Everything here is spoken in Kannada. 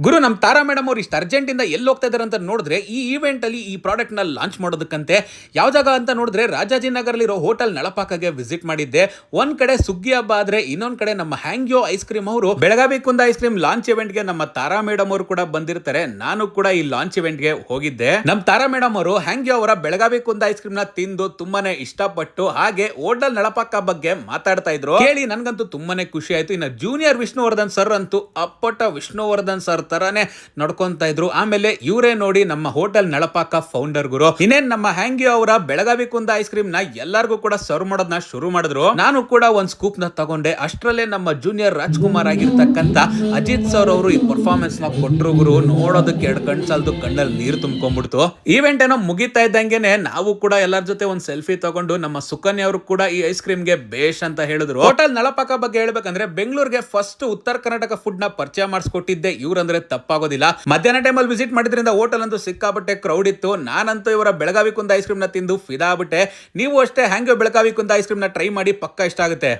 ಗುರು ನಮ್ಮ ತಾರಾ ಮೇಡಮ್ ಅವ್ರು ಇಷ್ಟು ಅರ್ಜೆಂಟಿಂದ ಎಲ್ಲಿ ಹೋಗ್ತಾ ಇದಾರೆ ಅಂತ ನೋಡಿದ್ರೆ ಈ ಈವೆಂಟ್ ಅಲ್ಲಿ ಈ ಪ್ರಾಡಕ್ಟ್ ನ ಲಾಂಚ್ ಮಾಡೋದಕ್ಕಂತೆ ಯಾವ ಜಾಗ ಅಂತ ನೋಡಿದ್ರೆ ರಾಜಾಜಿನಗರಲ್ಲಿರೋ ಹೋಟೆಲ್ ನಳಪಾಕಗೆ ವಿಸಿಟ್ ಮಾಡಿದ್ದೆ. ಒಂದ್ ಕಡೆ ಸುಗ್ಗಿ ಹಬ್ಬ ಆದ್ರೆ ಇನ್ನೊಂದ್ ಕಡೆ ನಮ್ಮ ಹ್ಯಾಂಗ್ಯೋ ಐಸ್ ಕ್ರೀಮ್ ಅವರು ಬೆಳಗಾವಿ ಕುಂದ ಐಸ್ ಕ್ರೀಮ್ ಲಾಂಚ್ ಇವೆಂಟ್ ಗೆ ನಮ್ಮ ತಾರಾ ಮೇಡಮ್ ಅವರು ಕೂಡ ಬಂದಿರ್ತಾರೆ. ನಾನು ಕೂಡ ಈ ಲಾಂಚ್ ಇವೆಂಟ್ ಗೆ ಹೋಗಿದ್ದೆ. ನಮ್ಮ ತಾರಾ ಮೇಡಮ್ ಅವರು ಹ್ಯಾಂಗ್ಯೋ ಅವರ ಬೆಳಗಾವಿ ಕುಂದ ಐಸ್ ಕ್ರೀಮ್ ನ ತಿಂದು ತುಂಬಾನೇ ಇಷ್ಟಪಟ್ಟು ಹಾಗೆ ಹೋಟೆಲ್ ನಳಪಾಕ ಬಗ್ಗೆ ಮಾತಾಡ್ತಾ ಇದ್ರು. ಕೇಳಿ ನನ್ಗಂತೂ ತುಂಬಾನೇ ಖುಷಿ ಆಯ್ತು. ಇನ್ನು ಜೂನಿಯರ್ ವಿಷ್ಣುವರ್ಧನ್ ಸರ್ ಅಂತೂ ಅಪ್ಪಟ ವಿಷ್ಣುವರ್ಧನ್ ಸರ್ ತರಾನೇ ನಡ್ಕೊಂತ ಇದ್ರು. ಆಮೇಲೆ ಇವರೇ ನೋಡಿ ನಮ್ಮ ಹೋಟೆಲ್ ನಳಪಾಕ ಫೌಂಡರ್ ಗುರು. ಇನ್ನೇನ್ ನಮ್ಮ ಹ್ಯಾಂಗ್ಯೋ ಅವರ ಬೆಳಗಾವಿ ಕುಂದ ಐಸ್ ಕ್ರೀಮ್ ನ ಎಲ್ಲರಿಗೂ ಕೂಡ ಸರ್ವ್ ಮಾಡೋದನ್ನ ಶುರು ಮಾಡಿದ್ರು. ನಾನು ಕೂಡ ಒಂದ್ ಸ್ಕೂಪ್ ನ ತಗೊಂಡೆ. ಅಷ್ಟರಲ್ಲೇ ನಮ್ಮ ಜೂನಿಯರ್ ರಾಜ್ಕುಮಾರ್ ಆಗಿರ್ತಕ್ಕಂತ ಅಜಿತ್ ಸರ್ ಅವರು ಈ ಪರ್ಫಾರ್ಮೆನ್ಸ್ ನ ಕೊಟ್ರು ಗುರು. ನೋಡೋದಕ್ಕೆ ಎರಡು ಕಣ್ ಸಾಲದು, ಕಣ್ಣಲ್ಲಿ ನೀರು ತುಂಬ್ಕೊಂಡ್ಬಿಡ್ತು. ಈವೆಂಟ್ ಏನೋ ಮುಗಿತಾ ಇದ್ದಂಗೆನೆ ನಾವು ಕೂಡ ಎಲ್ಲರ ಜೊತೆ ಒಂದ್ ಸೆಲ್ಫಿ ತಗೊಂಡು ನಮ್ಮ ಸುಕನ್ಯಾ ಅವರು ಕೂಡ ಈ ಐಸ್ ಕ್ರೀಮ್ ಗೆ ಬೇಷ್ ಅಂತ ಹೇಳಿದ್ರು. ಹೋಟೆಲ್ ನಳಪಾಕ ಬಗ್ಗೆ ಹೇಳ್ಬೇಕಂದ್ರೆ ಬೆಂಗಳೂರಿಗೆ ಫಸ್ಟ್ ಉತ್ತರ ಕರ್ನಾಟಕ ಫುಡ್ ನ ಪರಿಚಯ ಮಾಡಿಸ್ಕೊಟ್ಟಿದ್ದೆ ಇವ್ರಂದ್ರೆ ತಪ್ಪಾಗೋದಿಲ್ಲ. ಮಧ್ಯಾಹ್ನ ಟೈಮಲ್ಲಿ ವಿಸಿಟ್ ಮಾಡಿದ್ರಿಂದ ಹೋಟೆಲ್ ಅಂತೂ ಸಿಕ್ಕಾಬಟ್ಟೆ ಕ್ರೌಡ್ ಇತ್ತು. ನಾನಂತೂ ಇವರ ಬೆಳಗಾವಿ ಕುಂದ ಐಸ್ ಕ್ರೀಮ್ ನ ತಿಂದು ಫಿದಾ ಆಗ್ಬಿಟ್ಟೆ. ನೀವು ಅಷ್ಟೇ ಹ್ಯಾಂಗ್ಯೋ ಬೆಳಗಾವಿ ಕುಂದ ಐಸ್ ಕ್ರೀಮ್ ನ ಟ್ರೈ ಮಾಡಿ, ಪಕ್ಕ ಇಷ್ಟ ಆಗುತ್ತೆ.